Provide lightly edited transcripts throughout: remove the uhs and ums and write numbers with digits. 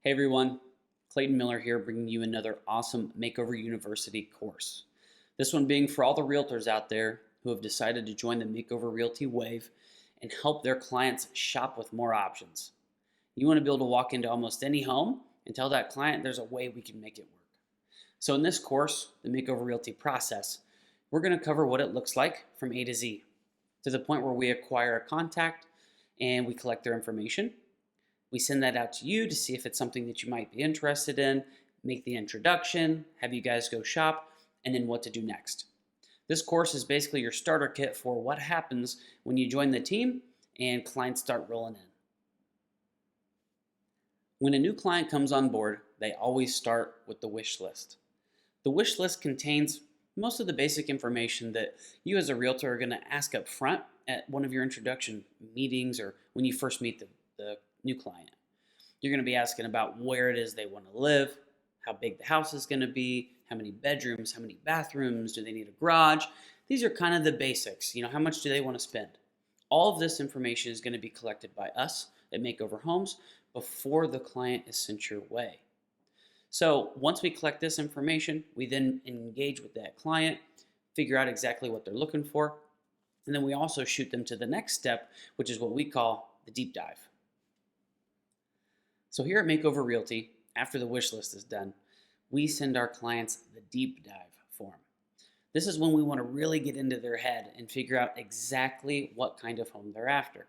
Hey everyone, Clayton Miller here bringing you another awesome Makeover University course. This one being for all the realtors out there who have decided to join the Makeover Realty wave and help their clients shop with more options. You want to be able to walk into almost any home and tell that client there's a way we can make it work. So in this course, the Makeover Realty process, we're going to cover what it looks like from A to Z, to the point where we acquire a contact and we collect their information. We send that out to you to see if it's something that you might be interested in, make the introduction, have you guys go shop, and then what to do next. This course is basically your starter kit for what happens when you join the team and clients start rolling in. When a new client comes on board, they always start with the wish list. The wish list contains most of the basic information that you as a realtor are going to ask up front at one of your introduction meetings or when you first meet the new client. You're going to be asking about where it is they want to live, how big the house is going to be, how many bedrooms, how many bathrooms, do they need a garage? These are kind of the basics. How much do they want to spend? All of this information is going to be collected by us at Makeover Homes before the client is sent your way. So once we collect this information, we then engage with that client, figure out exactly what they're looking for, and then we also shoot them to the next step, which is what we call the deep dive. So here at Makeover Realty, after the wish list is done, we send our clients the deep dive form. This is when we want to really get into their head and figure out exactly what kind of home they're after.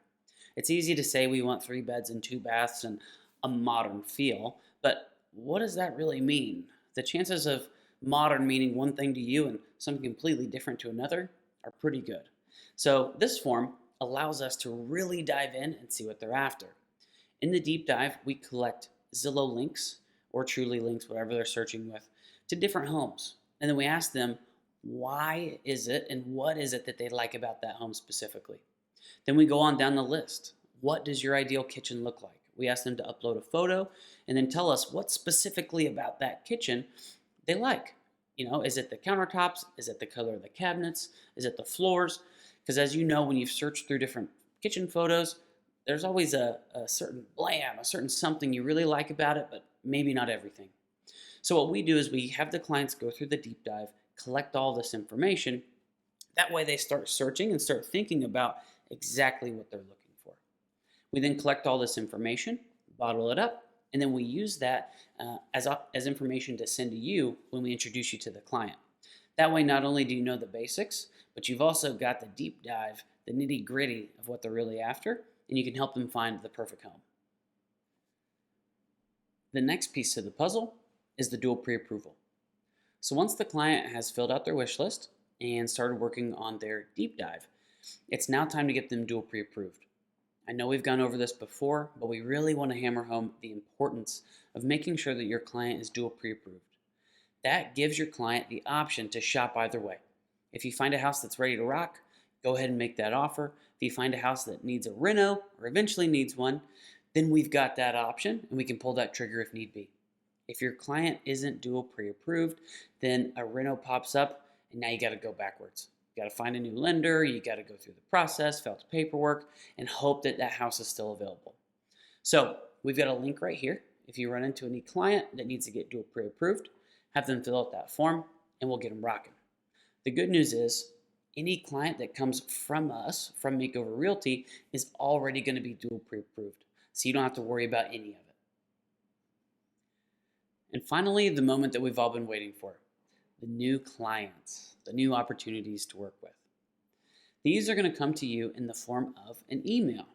It's easy to say we want 3 beds and 2 baths and a modern feel, but what does that really mean? The chances of modern meaning one thing to you and something completely different to another are pretty good. So this form allows us to really dive in and see what they're after. In the deep dive, we collect Zillow links or Truly links, whatever they're searching with, to different homes. And then we ask them, why is it and what is it that they like about that home specifically? Then we go on down the list. What does your ideal kitchen look like? We ask them to upload a photo and then tell us what specifically about that kitchen they like. Is it the countertops? Is it the color of the cabinets? Is it the floors? Because as you know, when you've searched through different kitchen photos, there's always a certain blam, a certain something you really like about it, but maybe not everything. So what we do is we have the clients go through the deep dive, collect all this information. That way they start searching and start thinking about exactly what they're looking for. We then collect all this information, bottle it up, and then we use that as information to send to you when we introduce you to the client. That way not only do you know the basics, but you've also got the deep dive, the nitty gritty of what they're really after, and you can help them find the perfect home. The next piece to the puzzle is the dual pre-approval. So once the client has filled out their wish list and started working on their deep dive, it's now time to get them dual pre-approved. I know we've gone over this before, but we really want to hammer home the importance of making sure that your client is dual pre-approved. That gives your client the option to shop either way. If you find a house that's ready to rock, go ahead and make that offer. If you find a house that needs a reno or eventually needs one, then we've got that option and we can pull that trigger if need be. If your client isn't dual pre-approved, then a reno pops up and now you got to go backwards. You got to find a new lender, you got to go through the process, fill out the paperwork, and hope that that house is still available. So we've got a link right here. If you run into any client that needs to get dual pre-approved, have them fill out that form and we'll get them rocking. The good news is any client that comes from us, from Makeover Realty, is already going to be dual pre-approved. So you don't have to worry about any of it. And finally, the moment that we've all been waiting for, the new clients, the new opportunities to work with. These are going to come to you in the form of an email.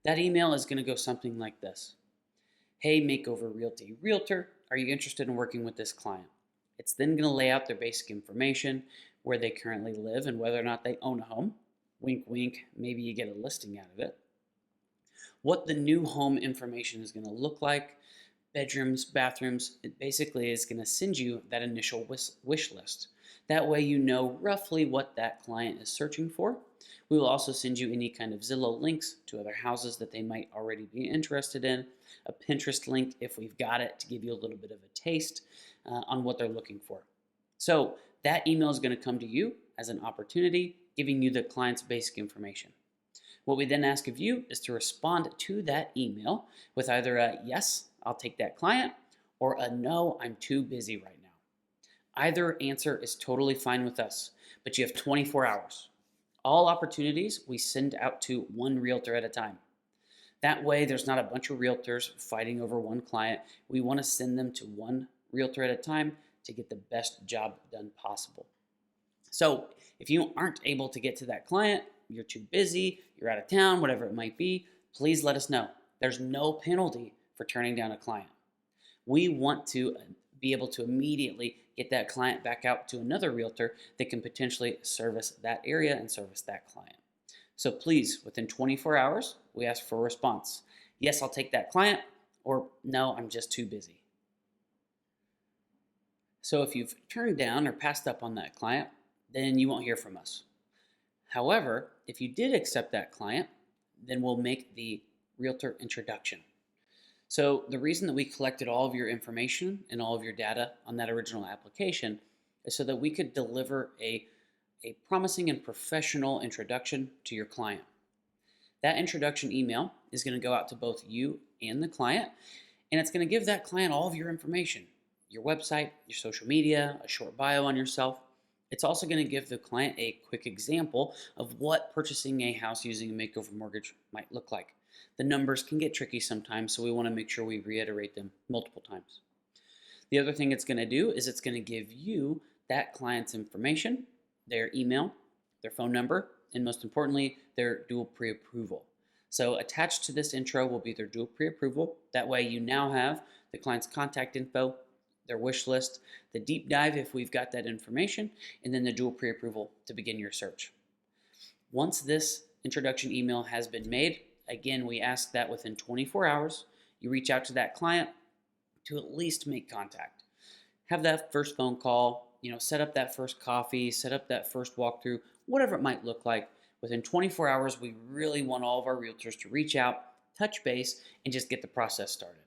That email is going to go something like this. Hey, Makeover Realty Realtor, are you interested in working with this client? It's then going to lay out their basic information, where they currently live and whether or not they own a home. Wink, wink, maybe you get a listing out of it. What the new home information is going to look like, bedrooms, bathrooms. It basically is going to send you that initial wish list. That way you know roughly what that client is searching for. We will also send you any kind of Zillow links to other houses that they might already be interested in, a Pinterest link if we've got it to give you a little bit of a taste on what they're looking for. So that email is going to come to you as an opportunity, giving you the client's basic information. What we then ask of you is to respond to that email with either a yes, I'll take that client, or a no, I'm too busy right now. Either answer is totally fine with us, but you have 24 hours. All opportunities we send out to one realtor at a time. That way, there's not a bunch of realtors fighting over one client. We want to send them to one realtor at a time to get the best job done possible. So, if you aren't able to get to that client, you're too busy, you're out of town, whatever it might be, please let us know. There's no penalty for turning down a client. We want to be able to immediately get that client back out to another realtor that can potentially service that area and service that client. So please, within 24 hours, we ask for a response. Yes, I'll take that client, or no, I'm just too busy. So if you've turned down or passed up on that client, then you won't hear from us. However, if you did accept that client, then we'll make the realtor introduction. So the reason that we collected all of your information and all of your data on that original application is so that we could deliver a promising and professional introduction to your client. That introduction email is going to go out to both you and the client, and it's going to give that client all of your information, your website, your social media, a short bio on yourself. It's also going to give the client a quick example of what purchasing a house using a makeover mortgage might look like. The numbers can get tricky sometimes, so we want to make sure we reiterate them multiple times. The other thing it's going to do is it's going to give you that client's information, their email, their phone number, and most importantly, their dual pre-approval. So attached to this intro will be their dual pre-approval. That way you now have the client's contact info, their wish list, the deep dive if we've got that information, and then the dual pre-approval to begin your search. Once this introduction email has been made, again, we ask that within 24 hours, you reach out to that client to at least make contact. Have that first phone call, set up that first coffee, set up that first walkthrough, whatever it might look like. Within 24 hours, we really want all of our realtors to reach out, touch base, and just get the process started.